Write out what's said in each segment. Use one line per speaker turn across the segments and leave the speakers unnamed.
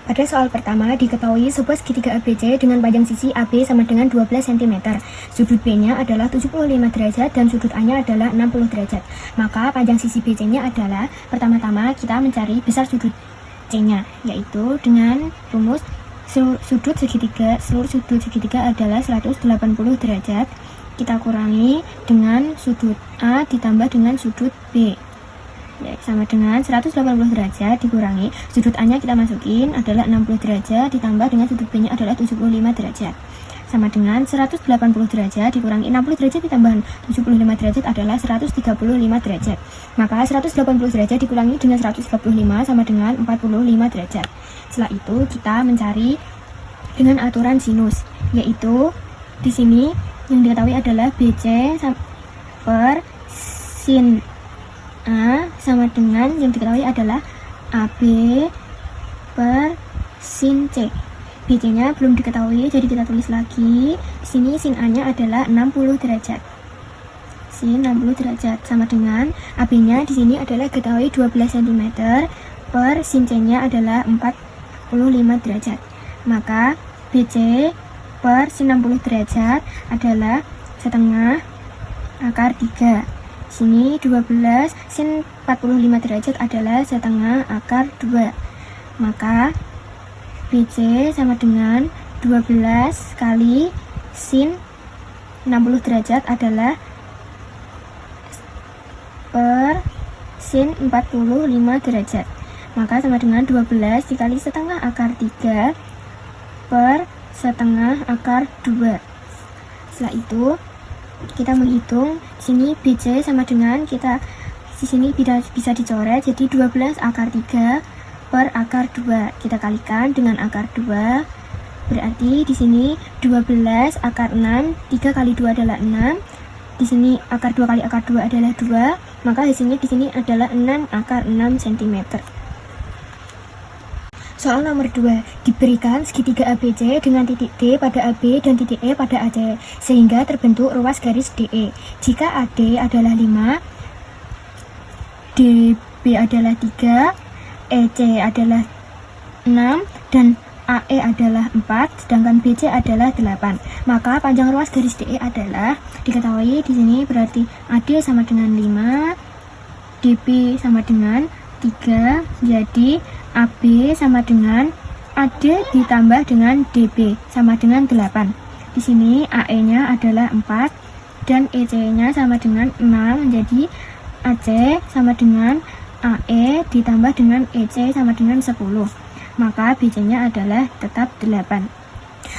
Pada soal pertama, diketahui sebuah segitiga ABC dengan panjang sisi AB sama dengan 12 cm. Sudut B-nya adalah 75 derajat dan sudut A-nya adalah 60 derajat. Maka panjang sisi BC-nya adalah, pertama-tama kita mencari besar sudut C-nya, yaitu dengan rumus seluruh sudut segitiga adalah 180 derajat. Kita kurangi dengan sudut A ditambah dengan sudut B. Ya, sama dengan 180 derajat dikurangi sudut A-nya kita masukin adalah 60 derajat ditambah dengan sudut B-nya adalah 75 derajat. Sama dengan 180 derajat dikurangi 60 derajat ditambah 75 derajat adalah 135 derajat. Maka 180 derajat dikurangi dengan 135 sama dengan 45 derajat. Setelah itu kita mencari dengan aturan sinus, yaitu di sini yang diketahui adalah BC per sin A sama dengan yang diketahui adalah AB per sin C. BC nya belum diketahui, jadi kita tulis lagi. Di sini sin A nya adalah 60 derajat. Sin 60 derajat sama dengan AB nya di sini adalah diketahui 12 cm per sin C nya adalah 45 derajat. Maka BC per sin 60 derajat adalah setengah akar 3. Sini 12 sin 45 derajat adalah setengah akar 2. Maka BC sama dengan 12 kali sin 60 derajat adalah per sin 45 derajat. Maka sama dengan 12 dikali setengah akar 3 per setengah akar 2. Setelah itu kita menghitung. Sini BC sama dengan kita di sini bisa dicoret jadi 12 akar 3 per akar 2. Kita kalikan dengan akar 2. Berarti di sini 12 akar 6, 3 kali 2 adalah 6. Di sini akar 2 kali akar 2 adalah 2, maka hasilnya di sini adalah 6 akar 6 cm. Soal nomor 2, diberikan segitiga ABC dengan titik D pada AB dan titik E pada AC, sehingga terbentuk ruas garis DE. Jika AD adalah 5, DB adalah 3, EC adalah 6, dan AE adalah 4, sedangkan BC adalah 8. Maka panjang ruas garis DE adalah, diketahui di sini berarti AD sama dengan 5, DB sama dengan 3, jadi AB sama dengan AD ditambah dengan DB sama dengan 8. Di sini AE-nya adalah 4 dan EC-nya sama dengan 6, jadi AC sama dengan AE ditambah dengan EC sama dengan 10. Maka BC-nya adalah tetap 8.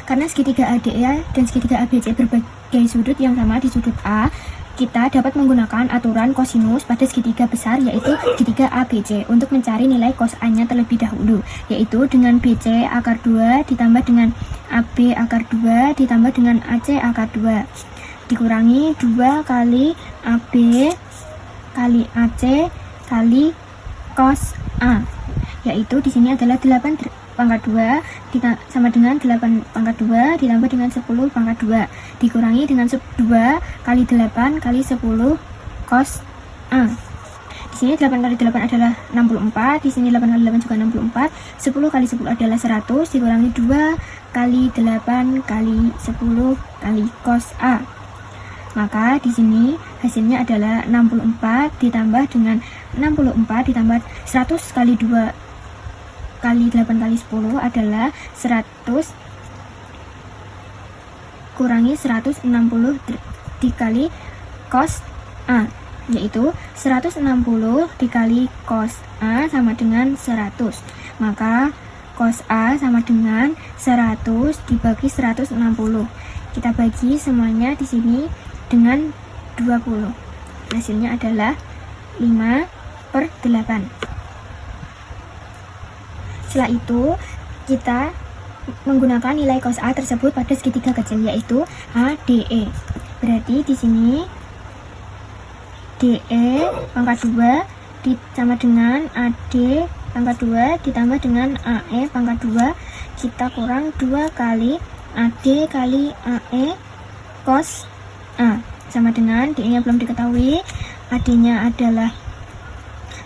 Karena segitiga ADE dan segitiga ABC berbagai sudut yang sama di sudut A, kita dapat menggunakan aturan kosinus pada segitiga besar, yaitu segitiga ABC, untuk mencari nilai cos A-nya terlebih dahulu, yaitu dengan BC akar 2 ditambah dengan AB akar 2 ditambah dengan AC akar 2 dikurangi 2 kali AB kali AC kali cos A, yaitu di sini adalah 8 pangkat 2 sama dengan 8 pangkat 2 ditambah dengan 10 pangkat 2 dikurangi dengan 2 kali 8 kali 10 cos A. Di sini 8 kali 8 adalah 64, di sini 8 kali 8 juga 64, 10 kali 10 adalah 100 dikurangi 2 kali 8 kali 10 kali cos A. Maka di sini hasilnya adalah 64 ditambah dengan 64 ditambah 100 kali 2 kali 8 kali 10 adalah 100 kurangi 160 dikali cos A, yaitu 160 dikali cos A sama dengan 100. Maka cos A sama dengan 100 dibagi 160. Kita bagi semuanya di sini dengan 20. Hasilnya adalah 5/8. Setelah itu, kita menggunakan nilai cos A tersebut pada segitiga kecil, yaitu ADE. Berarti di sini DE pangkat 2 sama dengan AD pangkat 2 ditambah dengan AE pangkat 2, kita kurang 2 kali AD kali AE cos A sama dengan DE nya belum diketahui, AD nya adalah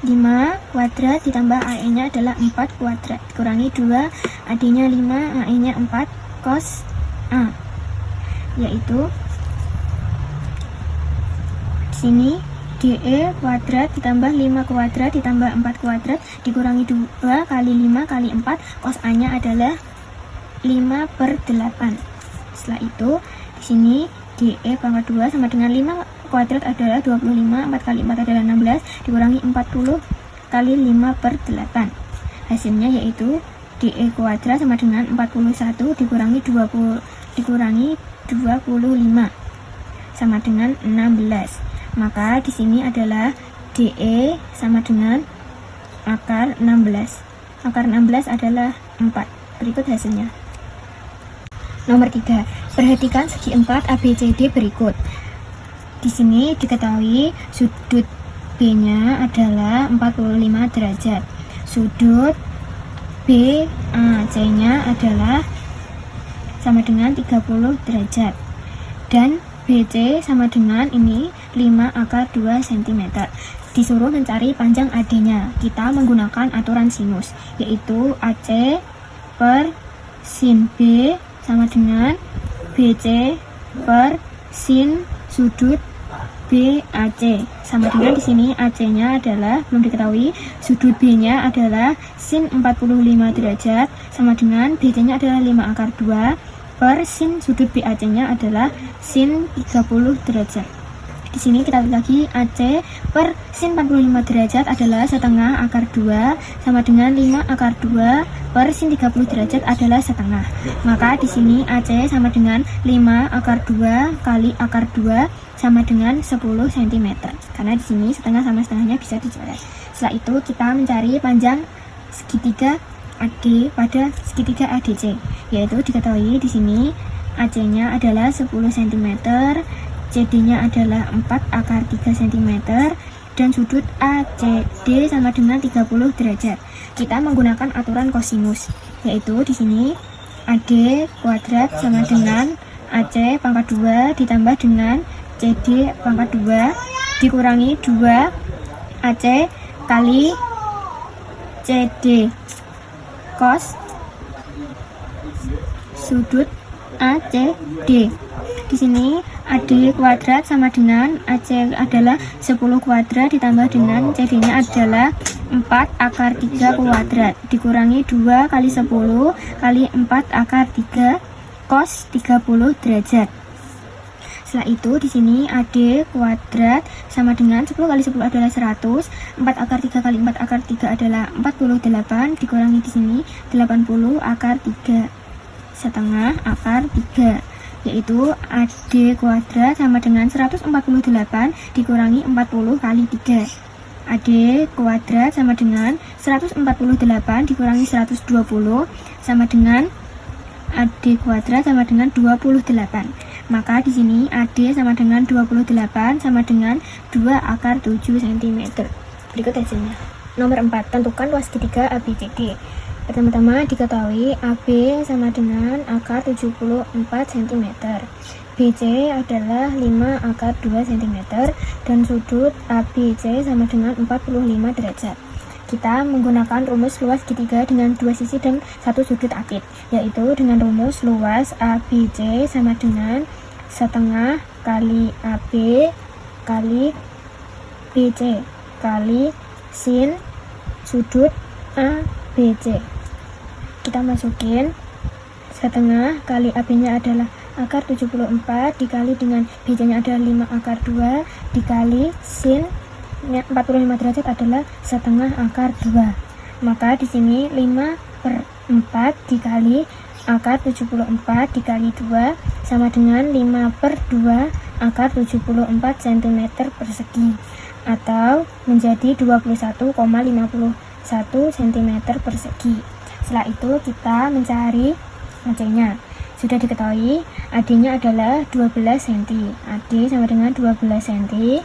5 kuadrat ditambah AE nya adalah 4 kuadrat dikurangi 2, AD nya 5, AE nya 4 cos A, yaitu di sini DE kuadrat ditambah 5 kuadrat ditambah 4 kuadrat dikurangi 2 kali 5 kali 4 cos A nya adalah 5/8. Setelah itu di sini DE pangkat 2 sama dengan 5 kuadrat adalah 25, 4 kali 4 adalah 16 dikurangi 40 kali 5/8. Hasilnya yaitu DE kuadrat sama dengan 41 dikurangi 25 sama dengan 16. Maka di sini adalah DE sama dengan akar 16. Akar 16 adalah 4. Berikut hasilnya. Nomor 3. Perhatikan segi 4 ABCD berikut. Di sini diketahui sudut B-nya adalah 45 derajat. Sudut BAC-nya adalah sama dengan 30 derajat. Dan BC sama dengan ini 5 akar 2 cm. Disuruh mencari panjang AD-nya. Kita menggunakan aturan sinus, yaitu AC per sin B sama dengan BC per sin sudut BAC. Sama dengan di sini AC-nya adalah belum diketahui, sudut B-nya adalah sin 45 derajat sama dengan BC-nya adalah 5 akar 2 per sin sudut BAC-nya adalah sin 30 derajat. Di sini kita lihat lagi AC per sin 45 derajat adalah setengah akar 2 sama dengan 5 akar 2 per sin 30 derajat adalah setengah. Maka di sini AC sama dengan 5 akar 2 kali akar 2 sama dengan 10 cm. Karena di sini setengah sama setengahnya bisa dicoret. Setelah itu kita mencari panjang segitiga AD pada segitiga ADC, yaitu diketahui di sini AC-nya adalah 10 cm, CD-nya adalah 4 akar 3 cm, dan sudut ACD sama dengan 30 derajat. Kita menggunakan aturan kosinus, yaitu di sini AD kuadrat sama dengan AC pangkat 2 ditambah dengan CD pangkat 2 dikurangi 2 AC kali CD cos sudut ACD. Di sini AD kuadrat sama dengan AC adalah 10 kuadrat ditambah dengan CD-nya adalah 4 akar 3 kuadrat dikurangi 2 kali 10 kali 4 akar 3 cos 30 derajat. Setelah itu di sini AD kuadrat sama dengan 10 kali 10 adalah 100, 4 akar 3 kali 4 akar 3 adalah 48 dikurangi di sini 80 akar 3 setengah akar 3, yaitu AD kuadrat sama dengan 148 dikurangi 40 kali 3. AD kuadrat sama dengan 148 dikurangi 120 sama dengan AD kuadrat sama dengan 28. Maka di sini AD sama dengan 28 sama dengan 2 akar 7 cm. Berikut hasilnya. Nomor 4. Tentukan luas segitiga ABCD. Pertama-tama diketahui AB sama dengan akar 74 cm. BC adalah 5 akar 2 cm dan sudut ABC sama dengan 45 derajat. Kita menggunakan rumus luas segitiga dengan dua sisi dan satu sudut akit, yaitu dengan rumus luas ABC sama dengan setengah kali AB kali BC kali sin sudut ABC. Kita masukin setengah kali AB-nya adalah akar 74 dikali dengan BC-nya adalah 5 akar 2 dikali sin 45 derajat adalah setengah akar 2. Maka di sini 5/4 dikali akar 74 dikali 2 sama dengan 5/2 akar 74 cm persegi atau menjadi 21,51 cm persegi. Setelah itu kita mencari AC-nya. Sudah diketahui AD-nya adalah 12 cm. AD sama dengan 12 cm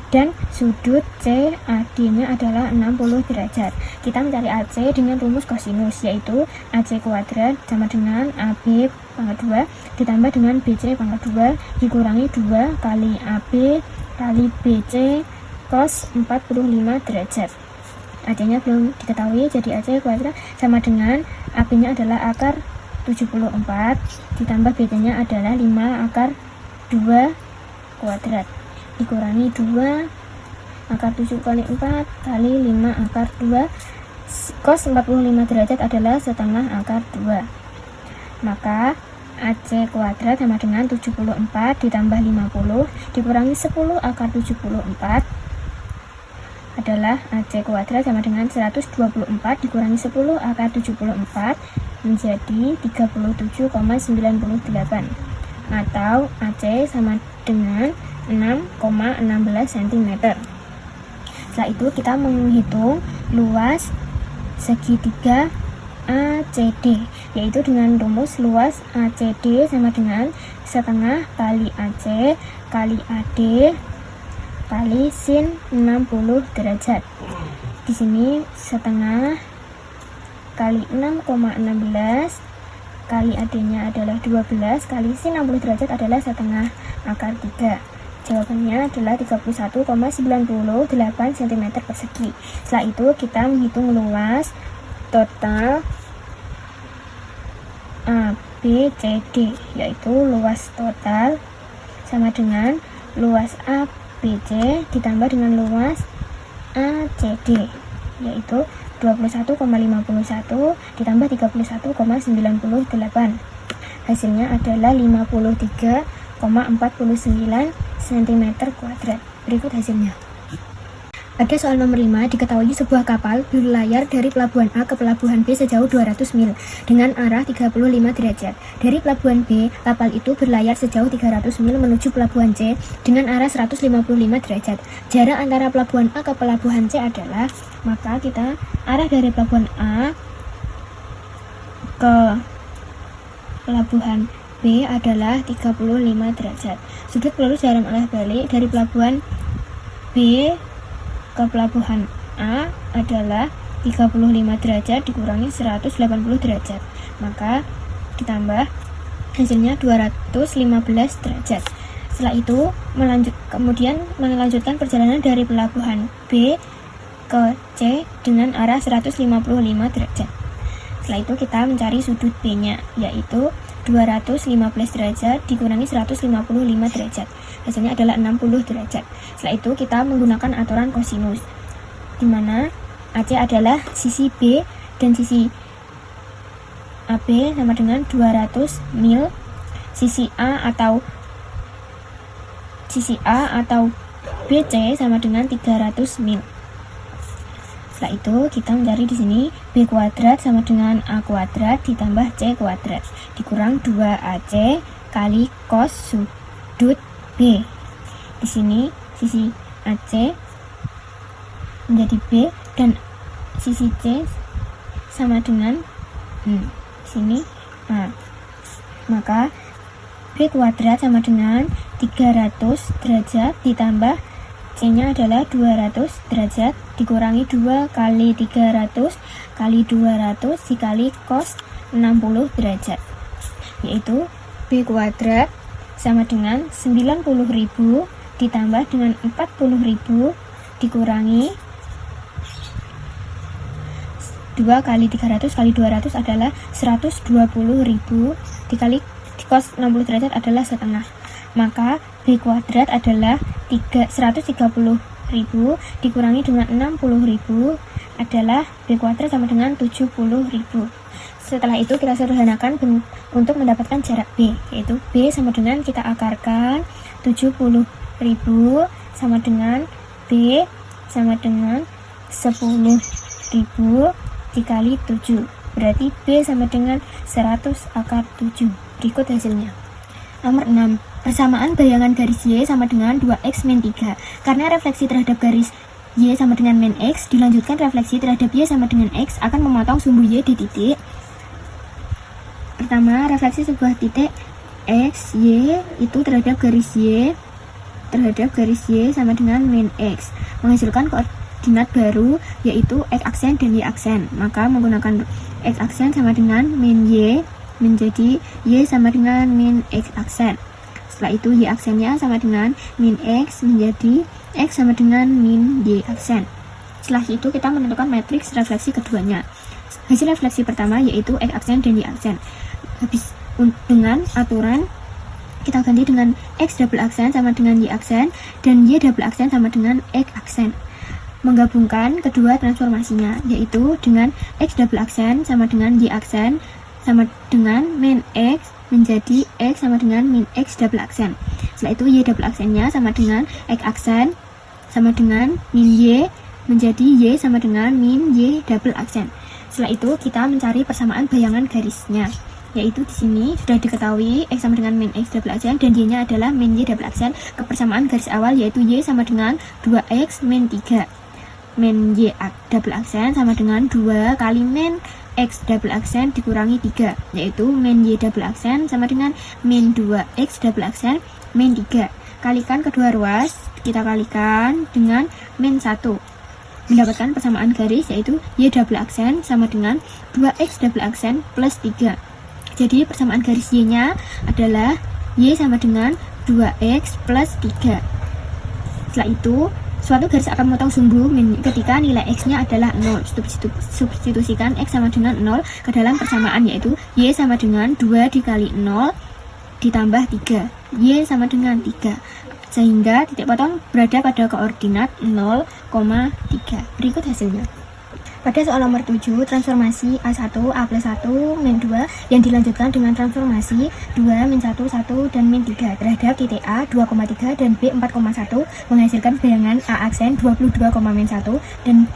dan sudut CAD-nya adalah 60 derajat. Kita mencari AC dengan rumus kosinus, yaitu AC kuadrat sama dengan AB pangkat 2 ditambah dengan BC pangkat 2 dikurangi 2 kali AB kali BC cos 45 derajat. AC-nya belum diketahui, jadi AC kuadrat sama dengan AB-nya adalah akar 74 ditambah BC-nya adalah 5 akar 2 kuadrat dikurangi 2 akar 7 kali 4 kali 5 akar 2 cos 45 derajat adalah setengah akar 2. Maka AC kuadrat sama dengan 74 ditambah 50 dikurangi 10 akar 74 adalah AC kuadrat sama dengan 124 dikurangi 10 akar 74 menjadi 37,98 atau AC sama dengan 6,16 cm. Setelah itu kita menghitung luas segitiga ACD, yaitu dengan rumus luas ACD sama dengan setengah kali AC kali AD kali sin 60 derajat. Di sini setengah kali 6,16 kali AD-nya adalah 12 kali sin 60 derajat adalah setengah akar 3. Jawabannya adalah 31,98 cm persegi. Setelah itu kita menghitung luas total ABCD, yaitu luas total sama dengan luas ABC ditambah dengan luas ACD, yaitu 21,51 ditambah 31,98. Hasilnya adalah 53,49 cm kuadrat. Berikut hasilnya. Pada soal nomor 5, diketahui sebuah kapal berlayar dari pelabuhan A ke pelabuhan B sejauh 200 mil dengan arah 35 derajat. Dari pelabuhan B, kapal itu berlayar sejauh 300 mil menuju pelabuhan C dengan arah 155 derajat. Jarak antara pelabuhan A ke pelabuhan C adalah, maka kita arah dari pelabuhan A ke pelabuhan B adalah 35 derajat. Sudut pelurus jarum arah balik dari pelabuhan B ke pelabuhan A adalah 35 derajat dikurangi 180 derajat, maka ditambah hasilnya 215 derajat. Setelah itu kemudian melanjutkan perjalanan dari pelabuhan B ke C dengan arah 155 derajat. Setelah itu kita mencari sudut B-nya, yaitu 215 derajat dikurangi 155 derajat. Hasilnya adalah 60 derajat. Setelah itu kita menggunakan aturan kosinus, di mana AC adalah sisi B dan sisi AB sama dengan 200 mil. Sisi A atau BC sama dengan 300 mil. Setelah itu kita mencari di sini B kuadrat sama dengan A kuadrat ditambah C kuadrat dikurang 2AC kali cos sudut B. Di sini sisi AC menjadi B dan sisi C sama dengan di sini A. Maka B kuadrat sama dengan 300 derajat ditambah C-nya adalah 200 derajat dikurangi 2 kali 300 kali 200 dikali cos 60 derajat, yaitu B kuadrat sama dengan 90.000 ditambah dengan 40.000 dikurangi 2 kali 300 kali 200 adalah 120.000 dikali cos 60 derajat adalah setengah. Maka B kuadrat adalah 130.000 dikurangi dengan 60.000 adalah B kuadrat sama dengan 70.000. Setelah itu kita sederhanakan untuk mendapatkan jarak B, yaitu B sama dengan kita akarkan 70.000 sama dengan B sama dengan 10.000 dikali 7, berarti B sama dengan 100 akar 7. Berikut hasilnya. Nomor 6. Persamaan bayangan garis Y sama dengan 2x min 3. Karena refleksi terhadap garis Y sama dengan min X, dilanjutkan refleksi terhadap Y sama dengan X akan memotong sumbu Y di titik. Pertama, refleksi sebuah titik X, Y itu terhadap garis Y sama dengan min X, menghasilkan koordinat baru yaitu X aksen dan Y aksen. Maka menggunakan X aksen sama dengan min Y menjadi Y sama dengan min X aksen. Setelah itu Y aksennya sama dengan min X menjadi X sama dengan min Y aksen. Setelah itu kita menentukan matriks refleksi keduanya. Hasil refleksi pertama yaitu X aksen dan Y aksen. Habis dengan aturan kita ganti dengan X double aksen sama dengan Y aksen dan Y double aksen sama dengan X aksen. Menggabungkan kedua transformasinya yaitu dengan X double aksen sama dengan Y aksen sama dengan min X menjadi X sama dengan min X double aksen. Setelah itu Y double aksennya sama dengan X aksen sama dengan min Y menjadi Y sama dengan min Y double aksen. Setelah itu kita mencari persamaan bayangan garisnya, yaitu di sini sudah diketahui X sama dengan min X double aksen dan Y-nya adalah min Y double aksen. Kepersamaan garis awal yaitu Y sama dengan 2X min 3. Min Y double aksen sama dengan 2 kali min X double aksen dikurangi 3, yaitu min Y double aksen sama dengan min 2X double aksen min 3. Kalikan kedua ruas, kita kalikan dengan min 1. Mendapatkan persamaan garis yaitu Y double aksen sama dengan 2X double aksen plus 3. Jadi persamaan garis Y-nya adalah Y sama dengan 2X plus 3. Setelah itu suatu garis akan memotong sumbu ketika nilai X-nya adalah 0. Substitusikan X sama dengan 0 ke dalam persamaan yaitu Y sama dengan 2 dikali 0 ditambah 3. Y sama dengan 3. Sehingga titik potong berada pada koordinat 0,3. Berikut hasilnya. Pada soal nomor 7, transformasi A1, A plus 1, min 2 yang dilanjutkan dengan transformasi 2, min 1, 1, dan min 3 terhadap titik A 2,3 dan B 4,1 menghasilkan bayangan A aksen 22, min 1 dan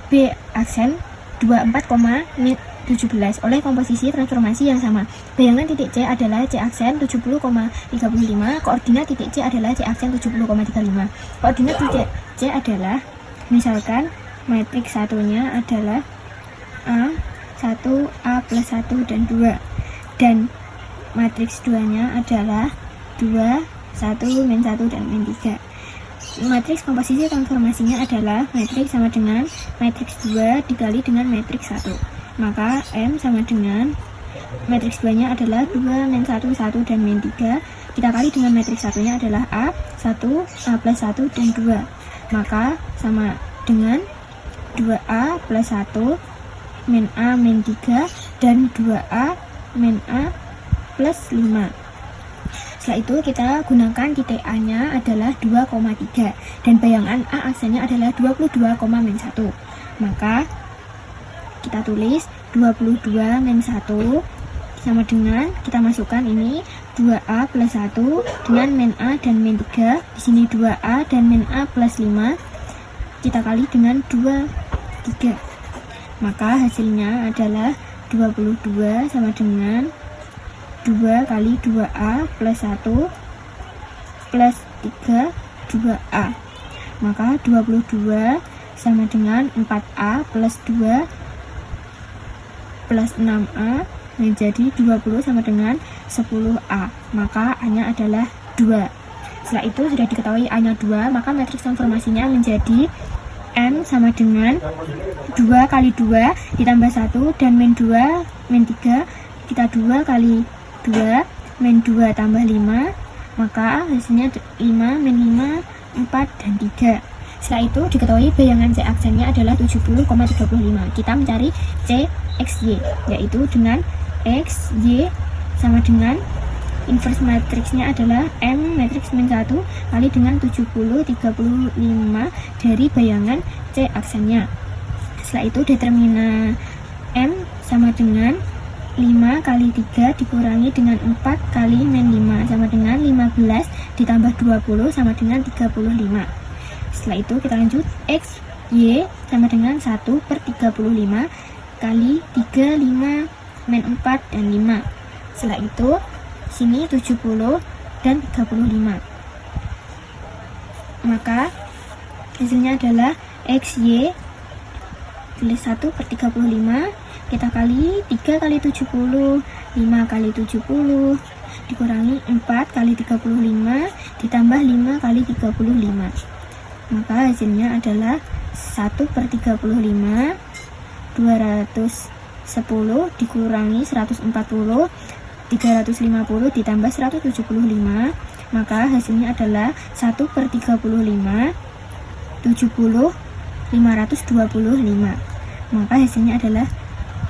B aksen 24, min 17 oleh komposisi transformasi yang sama. Bayangan titik C adalah C aksen 70,35, koordinat titik C adalah C aksen 70,35. Koordinat titik C adalah, misalkan matriks satunya adalah A1, A plus 1, dan 2. Dan matriks 2-nya adalah 2, 1, min 1, dan min 3. Matriks komposisi transformasinya adalah matriks sama dengan matriks 2 dikali dengan matriks 1. Maka M sama dengan matriks 2-nya adalah 2, min 1, 1, dan min 3. Kita kali dengan matriks 1-nya adalah A1, A plus 1, dan 2. Maka sama dengan 2A plus 1, min A, min 3, dan 2A, min A, plus 5. Setelah itu kita gunakan titik A-nya adalah 2,3 dan bayangan A aksennya adalah 22, min 1. Maka kita tulis 22 min 1 sama dengan, kita masukkan ini 2A plus 1 dengan min A dan min 3. Di sini 2A dan min A plus 5. Kita kali dengan 2, 3. Maka hasilnya adalah 22 sama dengan 2 kali 2A plus 1 plus 3 2A. Maka 22 sama dengan 4A plus 2 plus 6A menjadi 20 sama dengan 10A. Maka A-nya adalah 2. Setelah itu sudah diketahui A-nya 2, maka matriks transformasinya menjadi M sama dengan 2 kali 2 ditambah 1 dan min 2 min 3. Kita 2 kali 2 min 2 tambah 5, maka hasilnya 5 min 5 4 dan 3. Setelah itu diketahui bayangan C aksennya adalah 70,35. Kita mencari C XY, yaitu dengan XY sama dengan inverse matriksnya adalah M matriks min 1 kali dengan 70,35 dari bayangan C aksennya. Setelah itu determinan M sama dengan 5 kali 3 dikurangi dengan 4 kali min 5 sama dengan 15 ditambah 20 sama dengan 35. Setelah itu kita lanjut, X, Y sama dengan 1 per 35 kali 3, 5, min 4, dan 5. Setelah itu, sini 70 dan 35. Maka, hasilnya adalah X, Y, tulis 1 per 35, kita kali 3 kali 70, 5 kali 70, dikurangi 4 kali 35, ditambah 5 kali 35. Maka hasilnya adalah 1 per 35, 210 dikurangi 140, 350 ditambah 175, maka hasilnya adalah 1 per 35, 70 525. Maka hasilnya adalah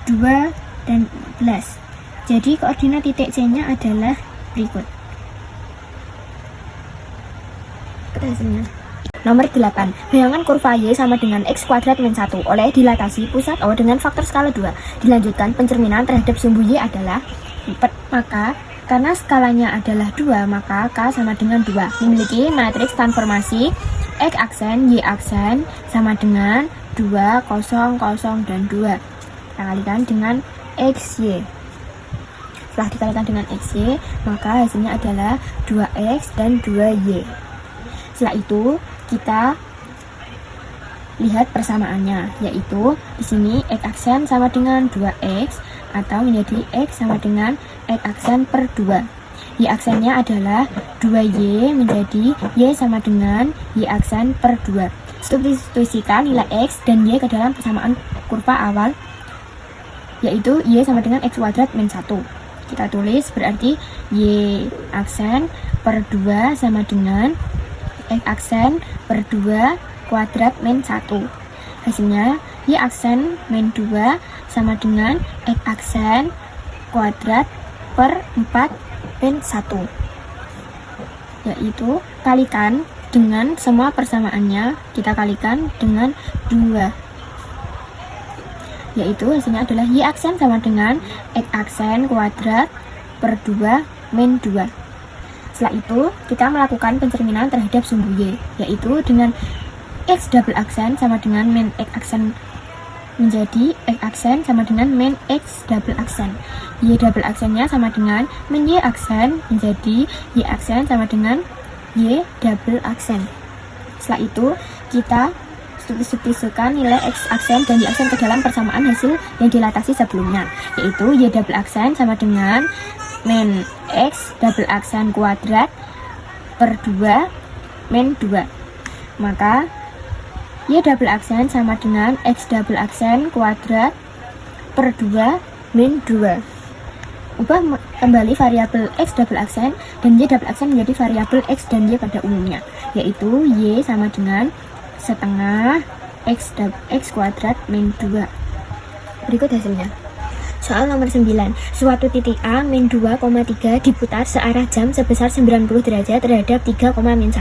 2 dan 11. Jadi koordinat titik C-nya adalah berikut. Hasilnya. Nomor 8. Bayangan kurva Y sama dengan X kuadrat min 1 oleh dilatasi pusat O dengan faktor skala 2. Dilanjutkan pencerminan terhadap sumbu Y adalah 4. Maka karena skalanya adalah 2, maka K sama dengan 2. Memiliki matriks transformasi X aksen, Y aksen sama dengan 2, 0, 0, dan 2. Kita kalikan dengan XY. Setelah dikalikan dengan XY, maka hasilnya adalah 2X dan 2Y. Setelah itu kita lihat persamaannya, yaitu di sini X aksen sama dengan 2X atau menjadi X sama dengan X aksen per 2. Y aksennya adalah 2Y menjadi Y sama dengan Y aksen per 2. Substitusikan nilai X dan Y ke dalam persamaan kurva awal, yaitu Y sama dengan X kuadrat min 1. Kita tulis berarti Y aksen per 2 sama dengan X aksen per 2 kuadrat min 1. Hasilnya Y aksen min 2 sama dengan X aksen kuadrat per 4 min 1. Yaitu kalikan dengan semua persamaannya, kita kalikan dengan 2. Yaitu hasilnya adalah Y aksen sama dengan X aksen kuadrat per 2 min 2. Setelah itu, kita melakukan pencerminan terhadap sumbu Y, yaitu dengan X double aksen sama dengan min X aksen menjadi X aksen sama dengan min X double aksen. Y double aksennya sama dengan min Y aksen menjadi Y aksen sama dengan Y double aksen. Setelah itu, kita substitusikan nilai X aksen dan Y aksen ke dalam persamaan hasil yang dilatasi sebelumnya, yaitu Y double aksen sama dengan min X double aksen kuadrat per 2 min 2. Maka Y double aksen sama dengan X double aksen kuadrat per 2 min 2. Ubah kembali variabel X double aksen dan Y double aksen menjadi variabel X dan Y pada umumnya, yaitu Y sama dengan setengah X kuadrat min 2. Berikut hasilnya. Soal nomor 9. Suatu titik A min 2,3 diputar searah jam sebesar 90 derajat terhadap 3, min 1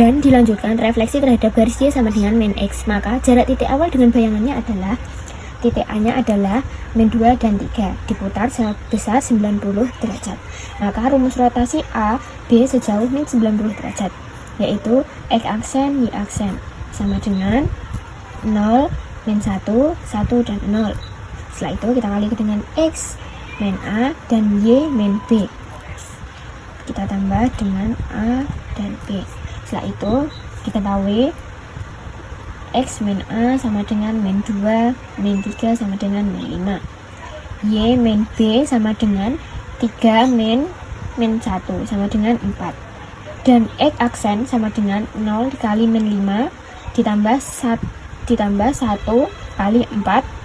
dan dilanjutkan refleksi terhadap garis Y sama dengan min X. Maka jarak titik awal dengan bayangannya adalah titik A-nya adalah min 2 dan 3 diputar sebesar 90 derajat. Maka rumus rotasi A, B sejauh min 90 derajat, yaitu X aksen, Y aksen sama dengan 0, min 1, 1, dan 0. Setelah itu kita kali dengan X min A dan Y min B. Kita tambah dengan A dan B. Setelah itu diketahui X min A sama dengan min 2, min 3 sama dengan min 5. Y min B sama dengan 3 min 1 sama dengan 4. Dan X aksen sama dengan 0 dikali min 5 ditambah 1 kali 4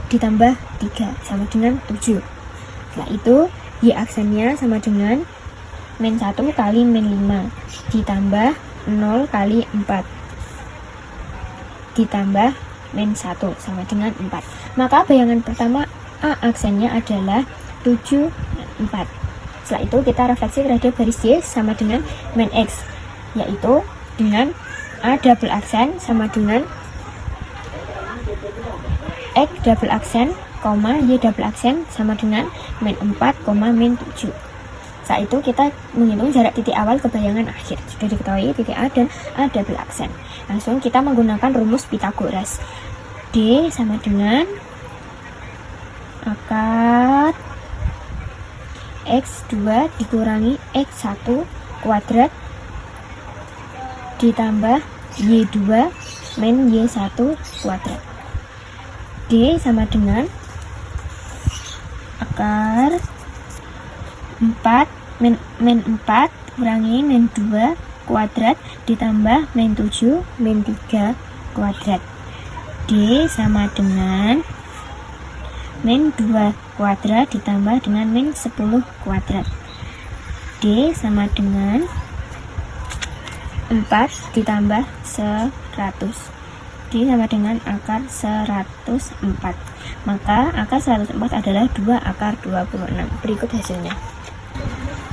ditambah 3 sama dengan 7. Setelah itu Y aksennya sama dengan min 1 kali min 5 ditambah 0 kali 4 ditambah min 1 sama dengan 4. Maka bayangan pertama A aksennya adalah 7, 4. Setelah itu kita refleksi terhadap garis Y sama dengan min X, yaitu dengan A double aksen sama dengan X double aksen, Y double aksen sama dengan min 4, min 7. Saat itu kita menghitung jarak titik awal ke bayangan akhir. Sudah diketahui titik A dan A double aksen. Langsung kita menggunakan rumus Pythagoras. D sama dengan akar X2 dikurangi X1 kuadrat ditambah Y2 min Y1 kuadrat. D sama dengan akar 4 min 4 kurangi min 2 kuadrat ditambah min 7 min 3 kuadrat. D sama dengan min 2 kuadrat ditambah dengan min 10 kuadrat. D sama dengan 4 ditambah 100. D sama dengan akar 104. Maka akar 104 adalah 2 akar 26. Berikut hasilnya.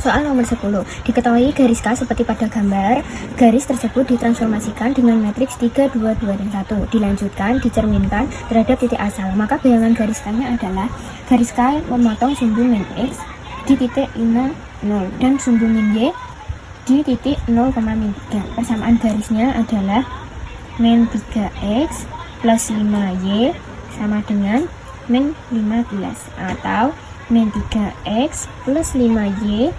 Soal nomor 10. Diketahui garis K seperti pada gambar. Garis tersebut ditransformasikan dengan matriks 3, 2, 2, dan 1. Dilanjutkan, dicerminkan terhadap titik asal. Maka bayangan garis K-nya adalah garis K memotong sumbu min X di titik 5, 0 dan sumbu min Y di titik 0, min 3. Persamaan garisnya adalah min 3X plus 5Y sama dengan min 15 atau min 3X plus 5Y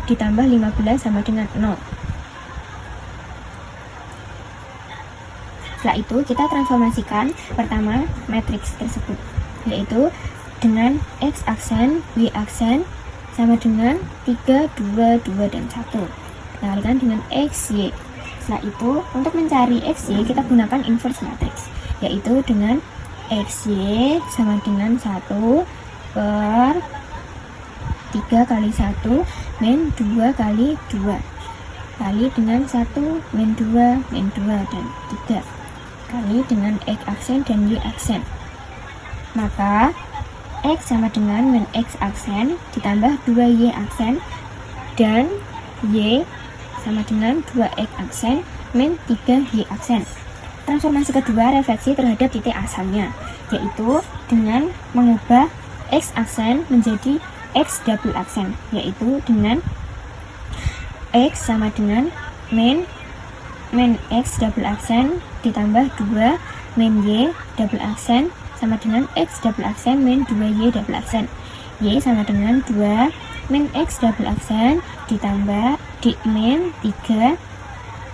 ditambah 15 sama dengan 0. Setelah itu kita transformasikan pertama matriks tersebut, yaitu dengan X aksen, Y aksen sama dengan 3, 2, 2, dan 1. Kita kalikan dengan XY. Setelah itu untuk mencari XY kita gunakan inverse matriks, yaitu dengan XY sama dengan 1 per 3 kali 1 min 2 kali 2 kali dengan 1 min 2 dan 3 kali dengan X aksen dan Y aksen. Maka X sama dengan min X aksen ditambah 2Y aksen dan Y sama dengan 2X aksen min 3Y aksen. Transformasi kedua refleksi terhadap titik asalnya, yaitu dengan mengubah X aksen menjadi X double aksen, yaitu dengan X sama dengan min X double aksen ditambah 2 min Y double aksen sama dengan X double aksen min 2Y double aksen. Y sama dengan 2 min X double aksen ditambah min 3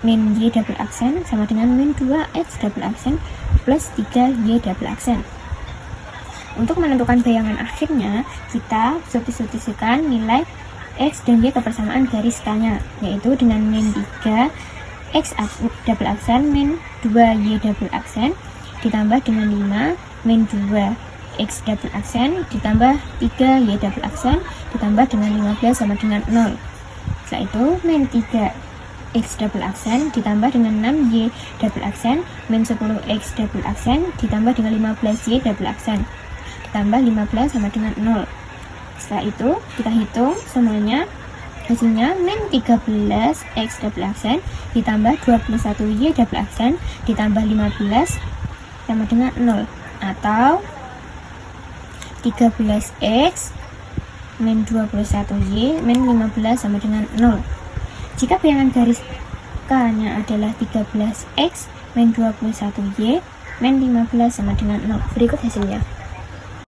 min Y double aksen sama dengan min 2X double aksen plus 3Y double aksen. Untuk menentukan bayangan akhirnya, kita substitusikan nilai X dan Y ke persamaan garis K-nya, yaitu dengan min 3 X double aksen min 2Y double aksen ditambah dengan 5 min 2 X double aksen ditambah 3Y double aksen ditambah dengan 15 sama dengan 0. Setelah itu min 3 X double aksen ditambah dengan 6Y double aksen min 10X double aksen ditambah dengan 15Y double aksen ditambah 15 sama dengan 0. Setelah itu kita hitung semuanya, hasilnya min 13X double aksen ditambah 21Y double aksen ditambah 15 sama dengan 0 atau 13X min 21Y min 15 sama dengan 0. Jika bayangan garis K-nya adalah 13X min 21Y min 15 sama dengan 0. Berikut hasilnya.